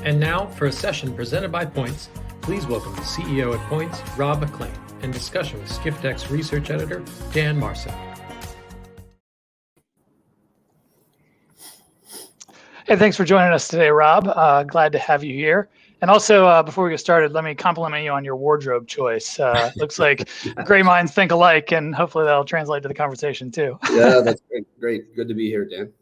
And now for a session presented by Points, please welcome the CEO at Points, Rob MacLean, and discussion with SkiftX research editor, Dan Marcec. Hey, thanks for joining us today, Rob. Glad to have you here. And also, before we get started, let me compliment you on your wardrobe choice. Looks like gray minds think alike, and hopefully that'll translate to the conversation too. Yeah, that's great. Good to be here, Dan.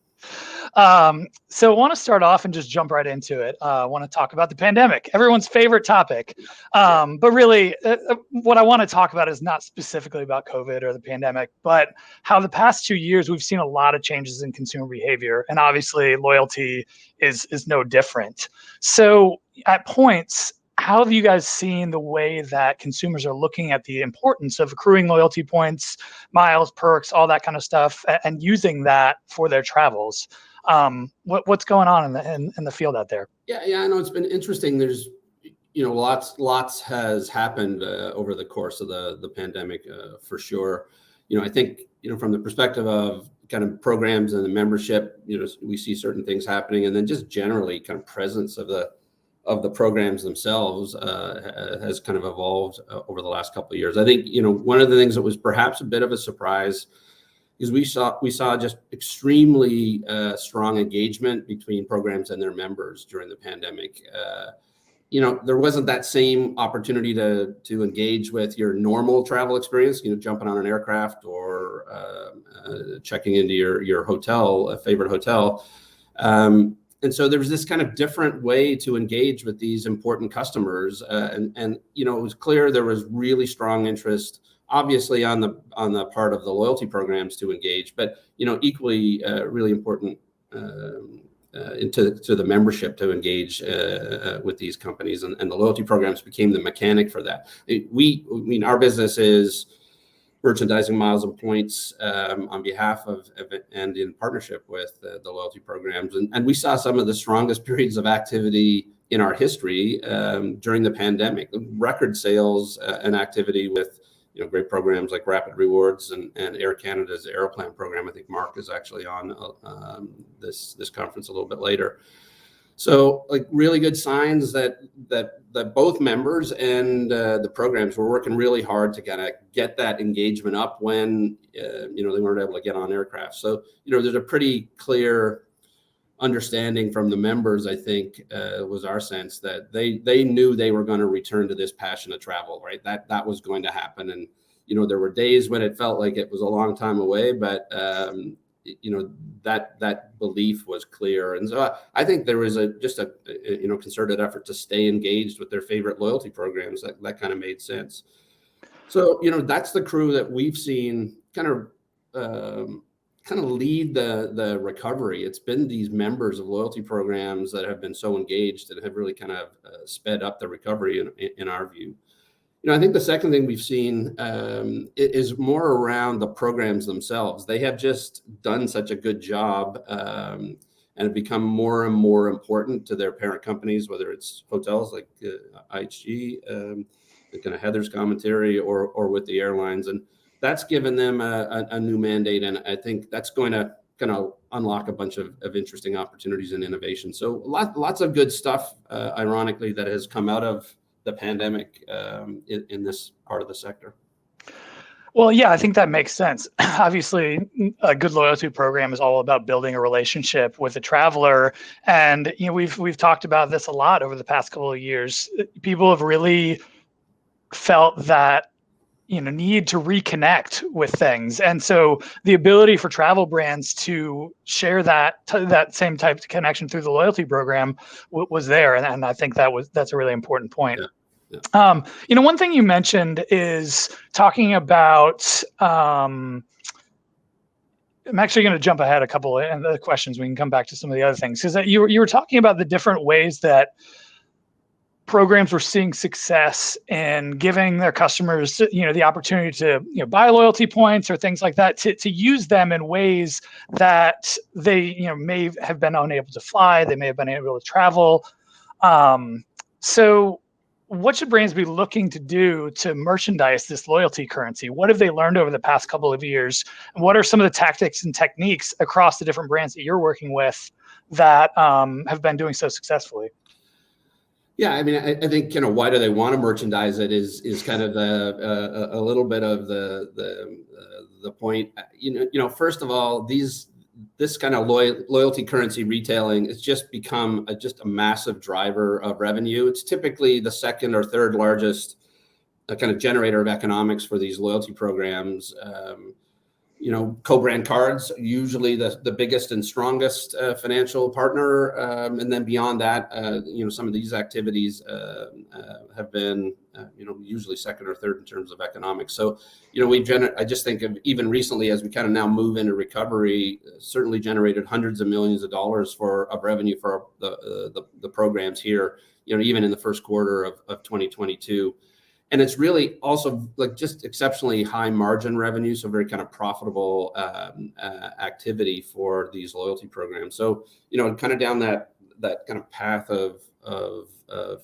So I want to start off and just jump right into it. I want to talk about the pandemic, everyone's favorite topic. But really, what I want to talk about is not specifically about COVID or the pandemic, but how the past 2 years we've seen a lot of changes in consumer behavior, and obviously loyalty is no different. So at Points, how have you guys seen the way that consumers are looking at the importance of accruing loyalty points, miles, perks, all that kind of stuff, and using that for their travels? What's going on in the field out there? Yeah, I know it's been interesting. There's, lots has happened over the course of the pandemic, for sure. I think, from the perspective of kind of programs and the membership, we see certain things happening, and then just generally kind of presence of the programs themselves has kind of evolved over the last couple of years. I think, one of the things that was perhaps a bit of a surprise is we saw just extremely strong engagement between programs and their members during the pandemic. There wasn't that same opportunity to engage with your normal travel experience, jumping on an aircraft or checking into your hotel, a favorite hotel. And so there was this kind of different way to engage with these important customers. And it was clear there was really strong interest, obviously on the part of the loyalty programs to engage, but, equally really important to the membership to engage with these companies. And the loyalty programs became the mechanic for that. Our business is merchandising miles and points on behalf of and in partnership with the loyalty programs. And we saw some of the strongest periods of activity in our history during the pandemic. Record sales and activity with great programs like Rapid Rewards and Air Canada's Aeroplan program. I think Mark is actually on this conference a little bit later. So really good signs that both members and the programs were working really hard to kind of get that engagement up when they weren't able to get on aircraft. So there's a pretty clear understanding from the members, I think, was our sense that they knew they were going to return to this passion of travel, right? That was going to happen. And there were days when it felt like it was a long time away, but that belief was clear. And so I think there was a concerted effort to stay engaged with their favorite loyalty programs. That kind of made sense. So, that's the crew that we've seen kind of lead the recovery. It's been these members of loyalty programs that have been so engaged and have really kind of sped up the recovery in our view. I think the second thing we've seen is more around the programs themselves. They have just done such a good job and have become more and more important to their parent companies, whether it's hotels like IHG, kind of Heather's commentary, or with the airlines. And that's given them a new mandate. And I think that's going to kind of unlock a bunch of interesting opportunities and innovation. So lots of good stuff, ironically, that has come out of the pandemic in this part of the sector. Well, yeah, I think that makes sense. Obviously, a good loyalty program is all about building a relationship with a traveler. And we've talked about this a lot over the past couple of years. People have really felt that need to reconnect with things. And so the ability for travel brands to share that same type of connection through the loyalty program was there. And I think that's a really important point. Yeah. One thing you mentioned is talking about, I'm actually going to jump ahead a couple of the questions. We can come back to some of the other things, because you were talking about the different ways that programs were seeing success in giving their customers, the opportunity to, buy loyalty points or things like that, to use them in ways that they, may have been unable to fly. They may have been able to travel. So what should brands be looking to do to merchandise this loyalty currency? What have they learned over the past couple of years? And what are some of the tactics and techniques across the different brands that you're working with that have been doing so successfully? Yeah, I mean, I think why do they want to merchandise it is kind of a little bit of the point. First of all, this kind of loyalty currency retailing has just become just a massive driver of revenue. It's typically the second or third largest kind of generator of economics for these loyalty programs. Co-brand cards, usually the biggest and strongest financial partner. And then beyond that, some of these activities have been, usually second or third in terms of economics. So, I just think of even recently as we kind of now move into recovery, certainly generated hundreds of millions of dollars of revenue for the programs here, even in the first quarter of 2022. And it's really also like just exceptionally high margin revenue, so very kind of profitable activity for these loyalty programs. So kind of down that kind of path of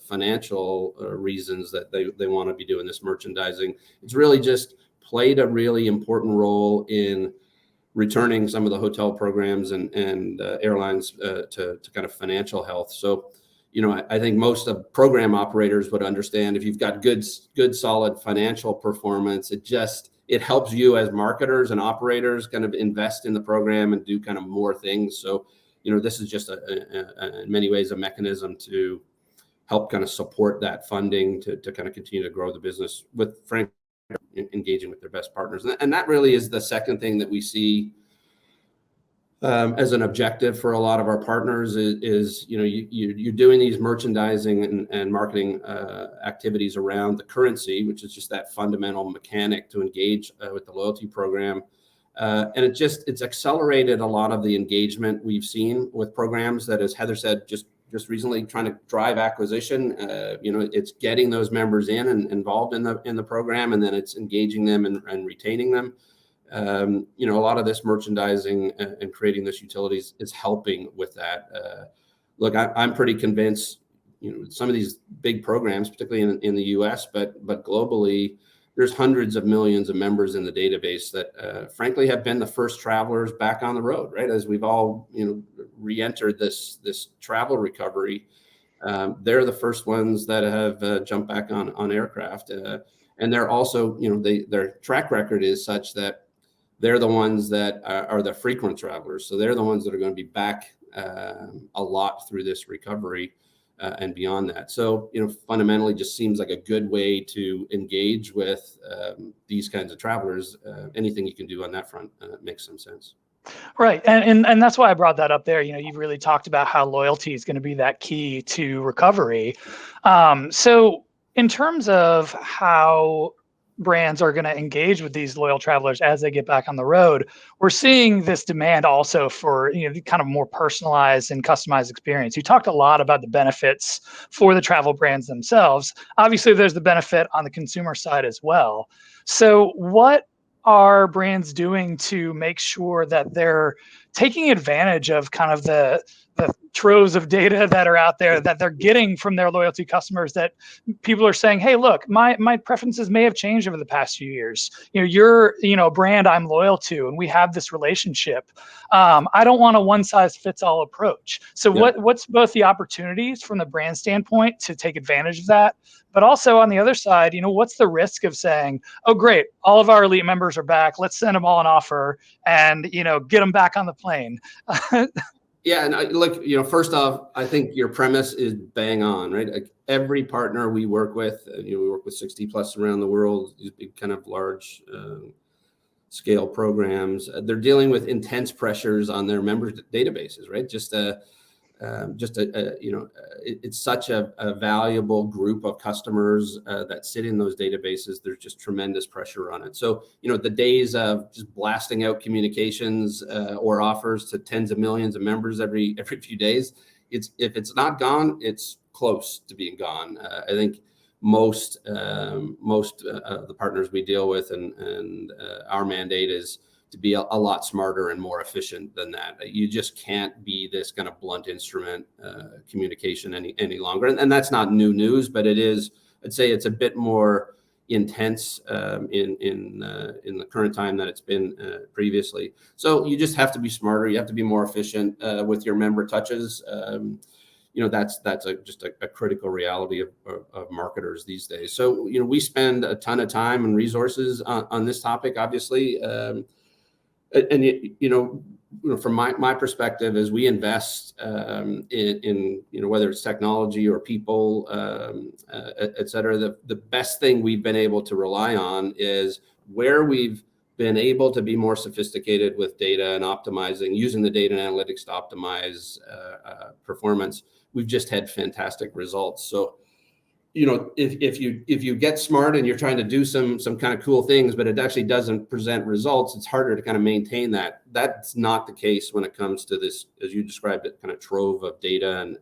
financial reasons that they want to be doing this merchandising. It's really just played a really important role in returning some of the hotel programs and airlines to kind of financial health. So. I think most of program operators would understand if you've got good, solid financial performance, it helps you as marketers and operators kind of invest in the program and do kind of more things. So, this is just in many ways a mechanism to help kind of support that funding to kind of continue to grow the business with frankly engaging with their best partners. And that really is the second thing that we see as an objective for a lot of our partners is you're doing these merchandising and marketing activities around the currency, which is just that fundamental mechanic to engage with the loyalty program. And it's accelerated a lot of the engagement we've seen with programs that, as Heather said, just recently trying to drive acquisition. It's getting those members in and involved in the program, and then it's engaging them and retaining them. A lot of this merchandising and creating this utilities is helping with that. Look, I'm pretty convinced, some of these big programs, particularly in the US, but globally, there's hundreds of millions of members in the database that frankly have been the first travelers back on the road, right? As we've all, re-entered this travel recovery, they're the first ones that have jumped back on aircraft. And they're also, their track record is such that they're the ones that are the frequent travelers. So they're the ones that are going to be back a lot through this recovery and beyond that. So, fundamentally just seems like a good way to engage with these kinds of travelers. Anything you can do on that front makes some sense. Right. And that's why I brought that up there. You've really talked about how loyalty is going to be that key to recovery. So in terms of how brands are going to engage with these loyal travelers as they get back on the road, we're seeing this demand also for kind of more personalized and customized experience. You talked a lot about the benefits for the travel brands themselves. Obviously, there's the benefit on the consumer side as well. So what are brands doing to make sure that they're taking advantage of kind of the troves of data that are out there that they're getting from their loyalty customers, that people are saying, hey, look, my preferences may have changed over the past few years. You're a brand I'm loyal to, and we have this relationship. I don't want a one size fits all approach. So what's both the opportunities from the brand standpoint to take advantage of that, but also on the other side, what's the risk of saying, oh, great, all of our elite members are back, let's send them all an offer and, get them back on the plane. Yeah, and look, first off, I think your premise is bang on, right? Like every partner we work with, we work with 60 plus around the world, these big kind of large scale programs. They're dealing with intense pressures on their members' databases, right? It's such a valuable group of customers that sit in those databases. There's just tremendous pressure on it. So, the days of just blasting out communications or offers to tens of millions of members every few days, if it's not gone, it's close to being gone. I think most of the partners we deal with and our mandate is to be a lot smarter and more efficient than that. You just can't be this kind of blunt instrument communication any longer. And that's not new news, but it is, I'd say it's a bit more intense in the current time that it's been previously. So you just have to be smarter. You have to be more efficient with your member touches. that's just a critical reality of marketers these days. So, we spend a ton of time and resources on this topic, obviously. And from my perspective, as we invest in whether it's technology or people, et cetera, the best thing we've been able to rely on is where we've been able to be more sophisticated with data and using the data and analytics to optimize performance. We've just had fantastic results. So, if you get smart and you're trying to do some kind of cool things, but it actually doesn't present results, it's harder to kind of maintain that. That's not the case when it comes to this, as you described it, kind of trove of data and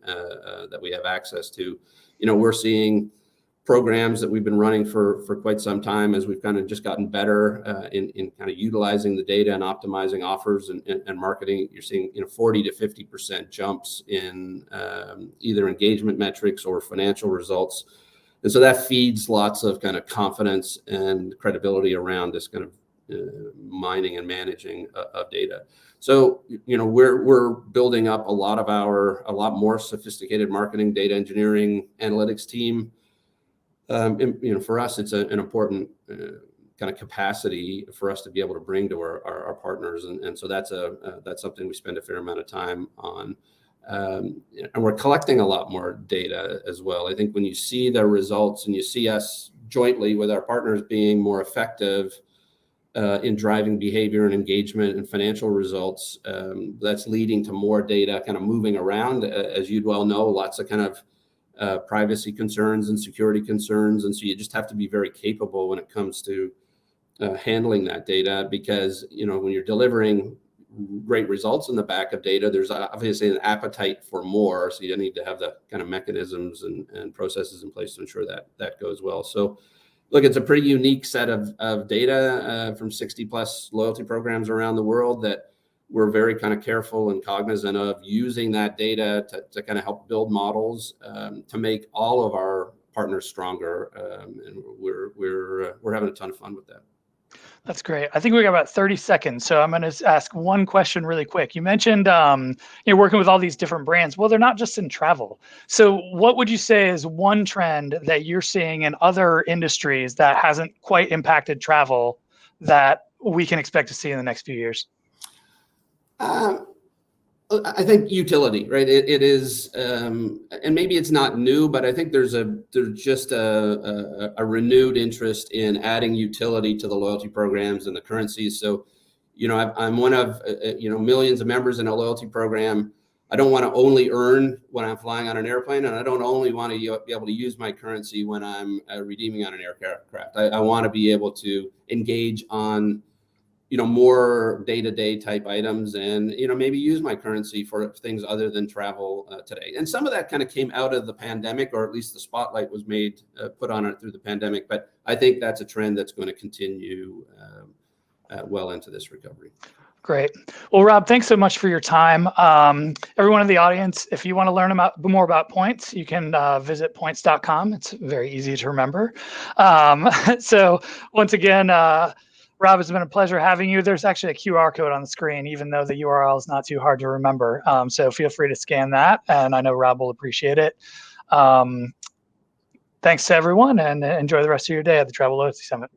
that we have access to. We're seeing programs that we've been running for quite some time as we've kind of just gotten better in kind of utilizing the data and optimizing offers and marketing. You're seeing 40 to 50% jumps in either engagement metrics or financial results. And so that feeds lots of kind of confidence and credibility around this kind of mining and managing of data. So, we're building up a lot more sophisticated marketing, data engineering, analytics team. For us, it's an important kind of capacity for us to be able to bring to our partners, and so that's something we spend a fair amount of time on, and we're collecting a lot more data as well. I think when you see the results and you see us jointly with our partners being more effective in driving behavior and engagement and financial results, that's leading to more data kind of moving around, as you'd well know, lots of kind of privacy concerns and security concerns. And so you just have to be very capable when it comes to handling that data, because, when you're delivering great results in the back of data, there's obviously an appetite for more. So you need to have the kind of mechanisms and processes in place to ensure that goes well. So look, it's a pretty unique set of data from 60 plus loyalty programs around the world that we're very kind of careful and cognizant of using that data to kind of help build models to make all of our partners stronger. And we're having a ton of fun with that. That's great. I think we got about 30 seconds. So I'm going to ask one question really quick. You mentioned you're working with all these different brands. Well, they're not just in travel. So what would you say is one trend that you're seeing in other industries that hasn't quite impacted travel that we can expect to see in the next few years? I think utility, right? It is, and maybe it's not new, but I think there's just a renewed interest in adding utility to the loyalty programs and the currencies. So, I'm one of millions of members in a loyalty program. I don't want to only earn when I'm flying on an airplane, and I don't only want to be able to use my currency when I'm redeeming on an aircraft. I want to be able to engage on more day-to-day type items and, maybe use my currency for things other than travel today. And some of that kind of came out of the pandemic, or at least the spotlight was put on it through the pandemic. But I think that's a trend that's going to continue well into this recovery. Great. Well, Rob, thanks so much for your time. Everyone in the audience, if you want to learn more about Points, you can visit points.com. It's very easy to remember. So once again, Rob, it's been a pleasure having you. There's actually a QR code on the screen, even though the URL is not too hard to remember. So feel free to scan that, and I know Rob will appreciate it. Thanks to everyone, and enjoy the rest of your day at the Travel Loyalty Summit.